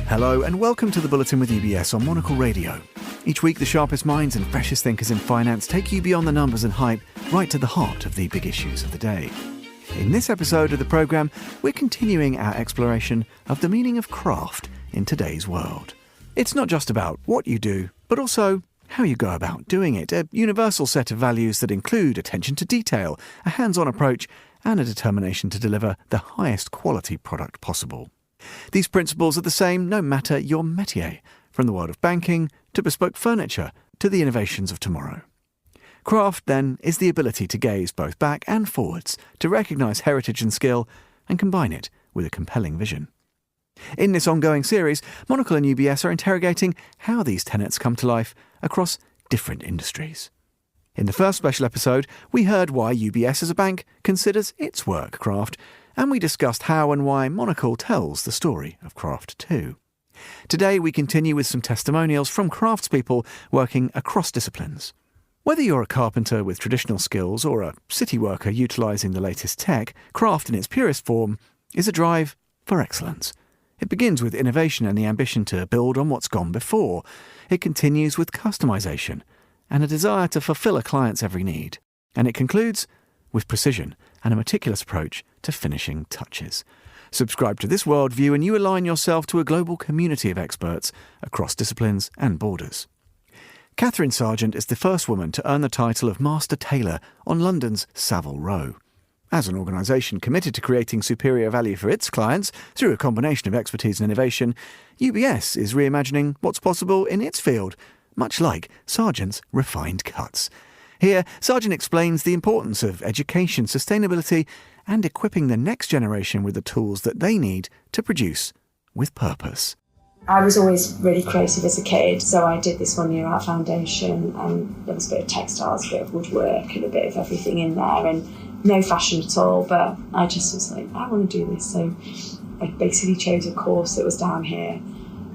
Hello and welcome to the Bulletin with UBS on Monocle Radio. Each week the sharpest minds and freshest thinkers in finance take you beyond the numbers and hype right to the heart of the big issues of the day. In this episode of the programme, we're continuing our exploration of the meaning of craft in today's world. It's not just about what you do, but also how you go about doing it, a universal set of values that include attention to detail, a hands-on approach, and a determination to deliver the highest quality product possible. These principles are the same no matter your métier, from the world of banking to bespoke furniture to the innovations of tomorrow. Craft, then, is the ability to gaze both back and forwards, to recognise heritage and skill, and combine it with a compelling vision. In this ongoing series, Monocle and UBS are interrogating how these tenets come to life across different industries. In the first special episode, we heard why UBS as a bank considers its work craft, and we discussed how and why Monocle tells the story of craft too. Today we continue with some testimonials from craftspeople working across disciplines. Whether you're a carpenter with traditional skills or a city worker utilising the latest tech, craft in its purest form is a drive for excellence. It begins with innovation and the ambition to build on what's gone before. It continues with customisation and a desire to fulfil a client's every need. And it concludes with precision and a meticulous approach to finishing touches. Subscribe to this worldview and you align yourself to a global community of experts across disciplines and borders. Kathryn Sargent is the first woman to earn the title of Master Tailor on London's Savile Row. As an organisation committed to creating superior value for its clients through a combination of expertise and innovation, UBS is reimagining what's possible in its field, much like Sargent's refined cuts. Here, Sargent explains the importance of education, sustainability, and equipping the next generation with the tools that they need to produce with purpose. I was always really creative as a kid, so I did this 1 year art foundation, and there was a bit of textiles, a bit of woodwork, and a bit of everything in there, and no fashion at all, but I just was like, I want to do this. So I basically chose a course that was down here,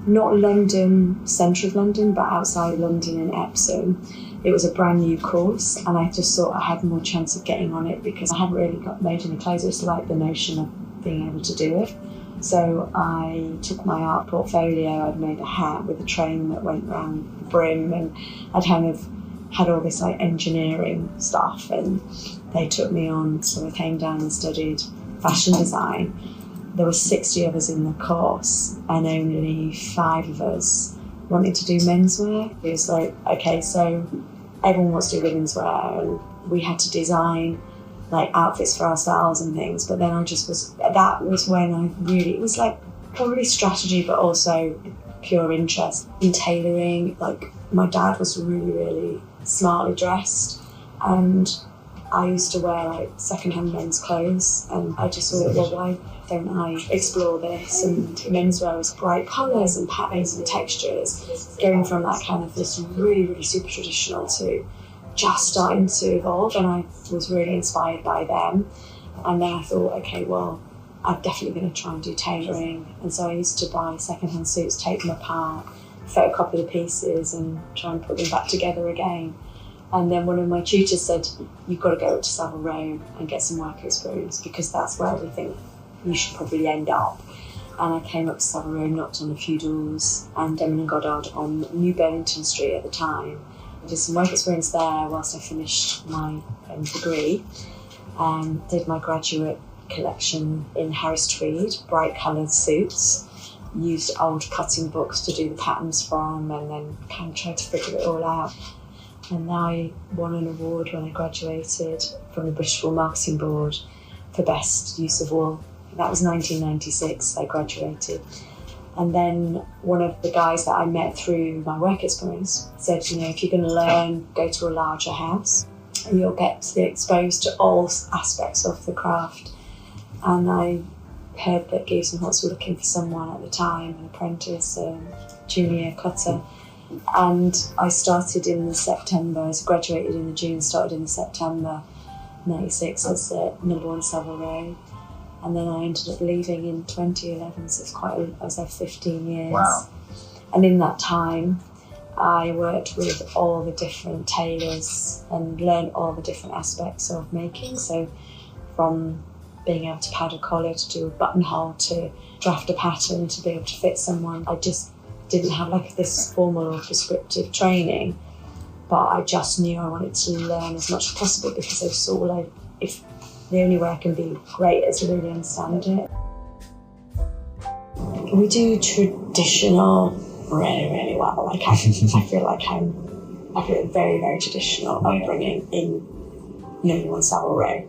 not London, centre of London, but outside London in Epsom. It was a brand new course, and I just thought I had more chance of getting on it because I hadn't really made any clothes. I just liked the notion of being able to do it. So I took my art portfolio, I'd made a hat with a train that went round the brim, and I'd kind of had all this like engineering stuff, and they took me on. So I came down and studied fashion design. There were 60 of us in the course and only 5 of us wanted to do menswear. It was like, okay, so everyone wants to do women's wear, and we had to design like outfits for ourselves and things. But then that was when I really, it was like probably strategy, but also pure interest in tailoring. Like my dad was really, really smartly dressed, and I used to wear like secondhand men's clothes, and I just thought, well, why don't I explore this? And menswear was bright colours and patterns and textures, going from that kind of this really, really super traditional to just starting to evolve, and I was really inspired by them. And then I thought, okay, well, I'm definitely going to try and do tailoring. And so I used to buy secondhand suits, take them apart, photocopy the pieces and try and put them back together again. And then one of my tutors said, you've got to go up to Savile Row and get some work experience because that's where we think you should probably end up. And I came up to Savile Row, knocked on a few doors, and Demon and Goddard on New Burlington Street at the time. I did some work experience there whilst I finished my degree. Did my graduate collection in Harris Tweed, bright coloured suits, used old cutting books to do the patterns from, and then kind of tried to figure it all out. And I won an award when I graduated from the British Wool Marketing Board for Best Use of Wool. That was 1996, I graduated. And then one of the guys that I met through my work experience said, you know, if you're going to learn, go to a larger house and you'll get exposed to all aspects of the craft. And I heard that Gibbs and Hutz were looking for someone at the time, an apprentice, junior cutter. And I started in the September, I graduated in the June, started in the September 96 as number 1 Savile Row. And then I ended up leaving in 2011, so I was there 15 years. Wow. And in that time, I worked with all the different tailors and learned all the different aspects of making. So from being able to pad a collar, to do a buttonhole, to draft a pattern, to be able to fit someone. I just didn't have like this formal or prescriptive training, but I just knew I wanted to learn as much as possible because I saw if the only way I can be great is to really understand it. We do traditional really, really well. Like I feel very, very traditional upbringing in on Savile Row.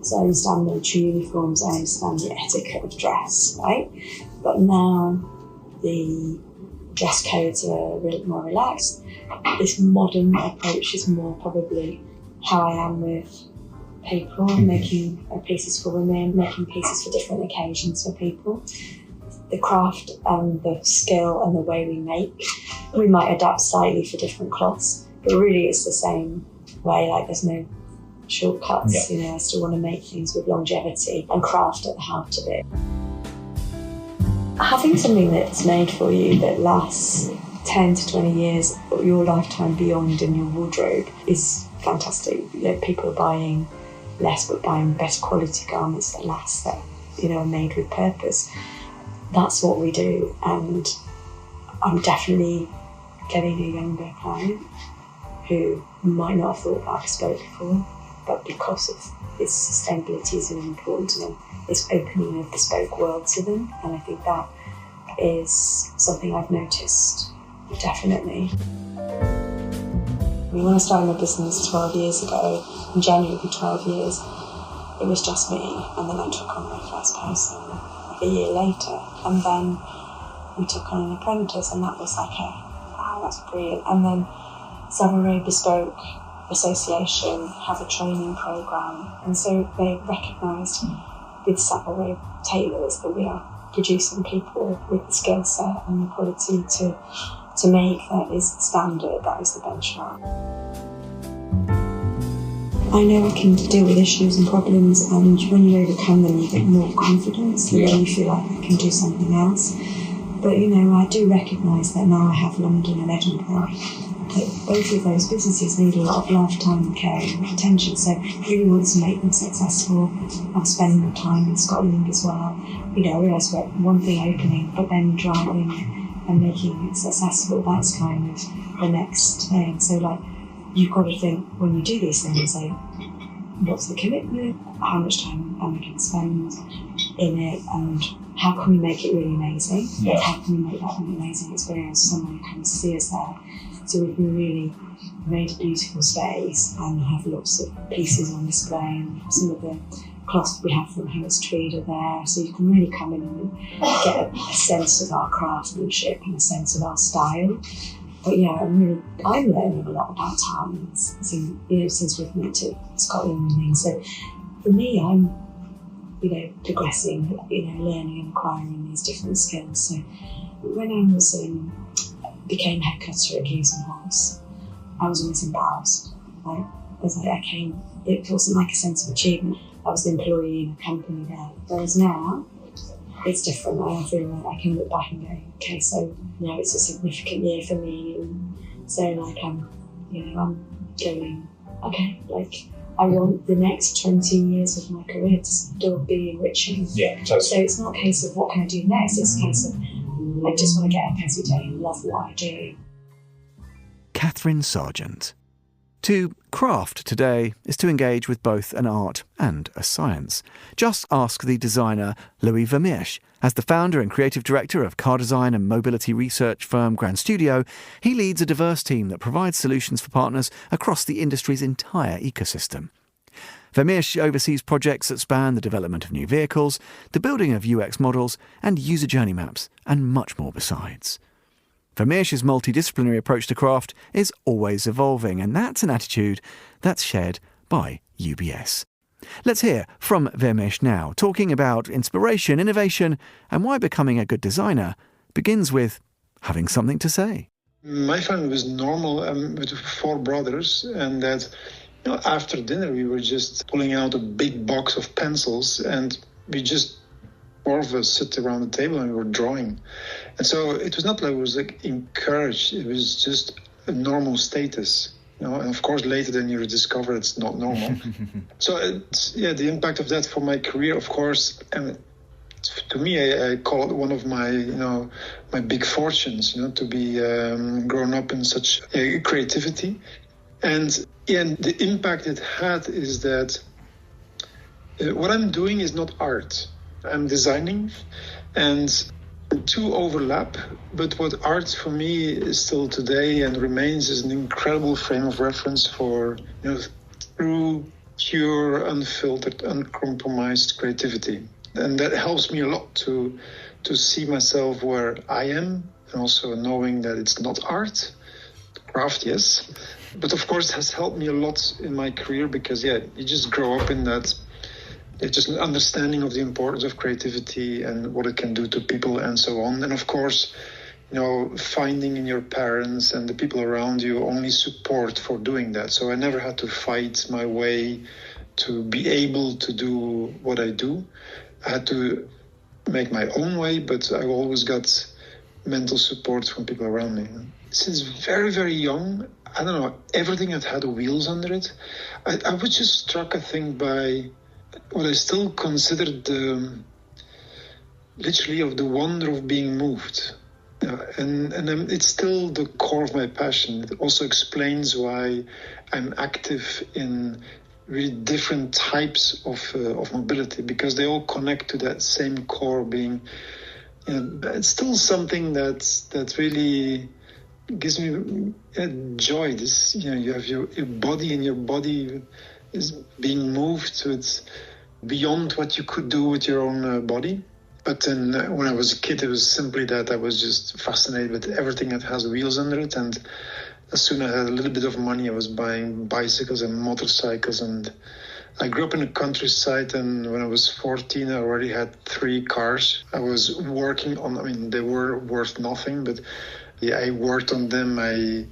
So I understand military uniforms, I understand the etiquette of dress, right? But now the dress codes are a bit more relaxed. This modern approach is more probably how I am with people, making pieces for women, making pieces for different occasions for people. The craft and the skill and the way we make, we might adapt slightly for different cloths, but really it's the same way. Like there's no shortcuts. I still want to make things with longevity and craft at the heart of it. Having something that's made for you that lasts 10 to 20 years or your lifetime beyond in your wardrobe is fantastic. People are buying less but buying better quality garments that last, that are made with purpose. That's what we do, and I'm definitely getting a younger client who might not have thought about bespoke before, but because of its sustainability is really important to them, it's opening a bespoke world to them, and I think that is something I've noticed, definitely. When I started my business 12 years ago, in January for 12 years, it was just me, and then I took on my first person a year later, and then we took on an apprentice, and that was like wow, that's brilliant. And then Savile Row Bespoke Association have a training programme, and so they recognised with Savile Row tailors that we are producing people with the skill set and the quality to make that is the standard, that is the benchmark. I know I can deal with issues and problems, and when you overcome them you get more confidence, and then you feel like I can do something else. But I do recognise that now I have London and Edinburgh, that both of those businesses need a lot of lifetime care and attention, so I really want to make them successful. I'll spend more time in Scotland as well. I realise we're one thing opening, but then driving and making it successful, that's kind of the next thing. So you've got to think when you do these things, what's the commitment, how much time am I going to spend in it, and how can we make it really amazing? How can we make that an amazing experience for someone who comes to see us there? So we've really made a beautiful space and have lots of pieces on display, and some of the cloths we have from Harris Tweed are there, so you can really come in and get a sense of our craftsmanship and a sense of our style. But I'm learning a lot about town since we've moved to Scotland and things. So for me, I'm progressing, learning and acquiring these different skills. So when I became head cutter at Hughes and Hobbs, I was always embarrassed. It wasn't like a sense of achievement. I was the employee in a company there. Whereas now, it's different. I feel like I can look back and go, okay, so it's a significant year for me, and so I'm going, okay, I want the next 20 years of my career to still be enriching. Yeah, totally. So it's not a case of what can I do next, it's a case of I just want to get up every day and love what I do. Kathryn Sargent. To craft today is to engage with both an art and a science. Just ask the designer Lowie Vermeersch. As the founder and creative director of car design and mobility research firm Granstudio, he leads a diverse team that provides solutions for partners across the industry's entire ecosystem. Vermeersch oversees projects that span the development of new vehicles, the building of UX models and user journey maps, and much more besides. Vermeersch's multidisciplinary approach to craft is always evolving, and that's an attitude that's shared by UBS. Let's hear from Vermeersch now, talking about inspiration, innovation, and why becoming a good designer begins with having something to say. My family was normal with 4 brothers, and that after dinner we were just pulling out a big box of pencils, and we just 4 of us sit around the table and we were drawing. And so it was not like it was encouraged, it was just a normal status. And of course, later then you discover it's not normal. So, the impact of that for my career, of course, and to me, I call it one of my, my big fortunes, to be grown up in such creativity. And the impact it had is that what I'm doing is not art. I'm designing, and two overlap, but what art for me is still today and remains is an incredible frame of reference for true, pure, unfiltered, uncompromised creativity. And that helps me a lot to see myself where I am, and also knowing that it's not art, craft, yes, but of course has helped me a lot in my career because you just grow up in that. It's just an understanding of the importance of creativity and what it can do to people and so on. And of course, finding in your parents and the people around you only support for doing that. So I never had to fight my way to be able to do what I do. I had to make my own way, but I always got mental support from people around me. Since very, very young, I don't know, everything that had wheels under it, I was just struck, I think, by what I still considered literally of the wonder of being moved. And it's still the core of my passion. It also explains why I'm active in really different types of mobility, because they all connect to that same core being. It's still something that really gives me joy. This, you have your body, and your body is being moved, so it's beyond what you could do with your own body. But then when I was a kid, it was simply that I was just fascinated with everything that has wheels under it. And as soon as I had a little bit of money, I was buying bicycles and motorcycles. And I grew up in the countryside, and when I was 14, I already had 3 cars. I was working on, they were worth nothing, but I worked on them. I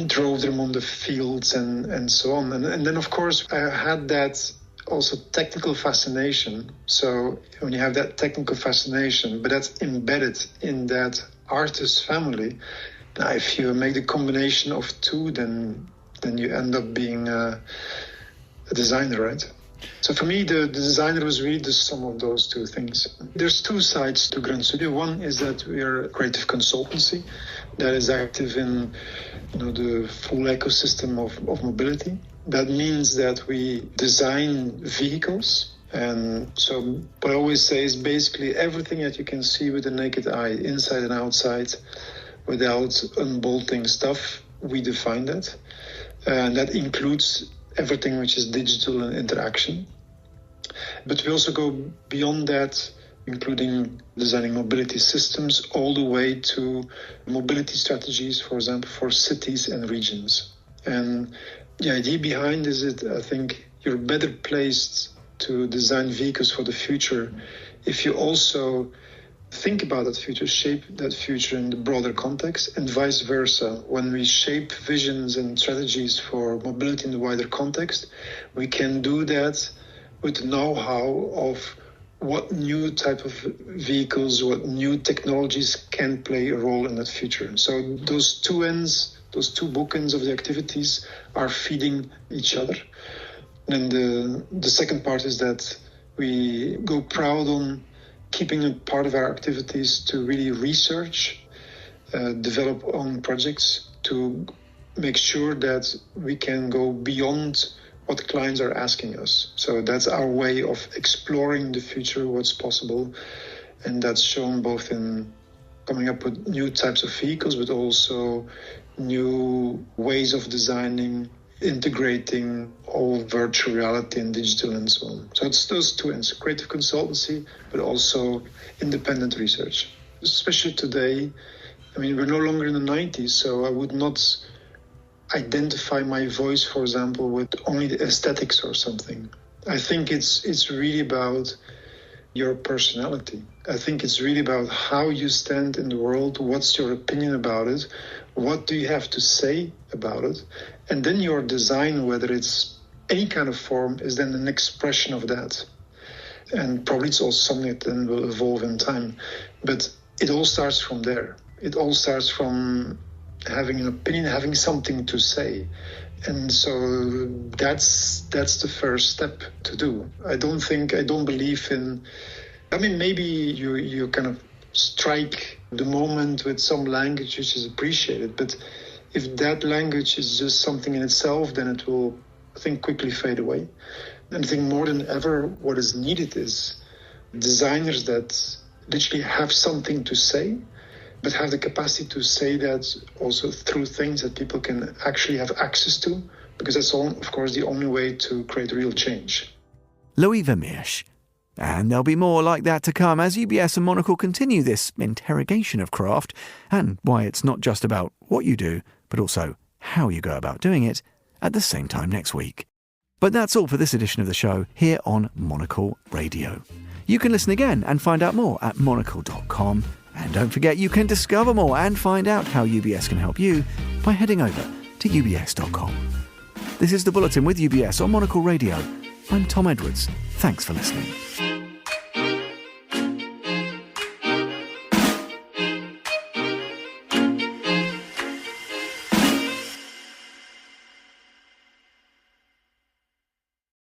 drove them on the fields and so on. And then, of course, I had that also technical fascination. So when you have that technical fascination, but that's embedded in that artist family, now if you make the combination of two, then you end up being a designer, right? So for me, the designer was really the sum of those two things. There's 2 sides to Granstudio. One is that we are a creative consultancy that is active in the full ecosystem of mobility. That means that we design vehicles. And so what I always say is basically everything that you can see with the naked eye, inside and outside, without unbolting stuff, we define that. And that includes everything which is digital and interaction. But we also go beyond that, including designing mobility systems all the way to mobility strategies, for example, for cities and regions. And the idea behind is that I think you're better placed to design vehicles for the future if you also think about that future, shape that future in the broader context, and vice versa. When we shape visions and strategies for mobility in the wider context, we can do that with the know-how of what new type of vehicles, what new technologies can play a role in that future. So those 2 ends, those 2 bookends of the activities are feeding each other. And the second part is that we go proud on keeping a part of our activities to really research, develop own projects to make sure that we can go beyond what clients are asking us. So that's our way of exploring the future, what's possible. And that's shown both in coming up with new types of vehicles, but also new ways of designing, integrating all virtual reality and digital and so on. So it's those 2 ends, creative consultancy, but also independent research. Especially today, we're no longer in the 90s, so I would not identify my voice, for example, with only the aesthetics or something. I think it's really about your personality. I think it's really about how you stand in the world, what's your opinion about it, what do you have to say about it, and then your design, whether it's any kind of form, is then an expression of that. And probably it's also something that then will evolve in time. But it all starts from there. It all starts from having an opinion, having something to say. And so that's the first step to do. I don't believe in, maybe you kind of strike the moment with some language which is appreciated, but if that language is just something in itself, then it will, I think, quickly fade away. And I think more than ever, what is needed is designers that literally have something to say, but have the capacity to say that also through things that people can actually have access to, because that's, of course, the only way to create real change. Lowie Vermeersch. And there'll be more like that to come as UBS and Monocle continue this interrogation of craft and why it's not just about what you do, but also how you go about doing it at the same time next week. But that's all for this edition of the show here on Monocle Radio. You can listen again and find out more at monocle.com. And don't forget, you can discover more and find out how UBS can help you by heading over to ubs.com. This is the Bulletin with UBS on Monocle Radio. I'm Tom Edwards. Thanks for listening.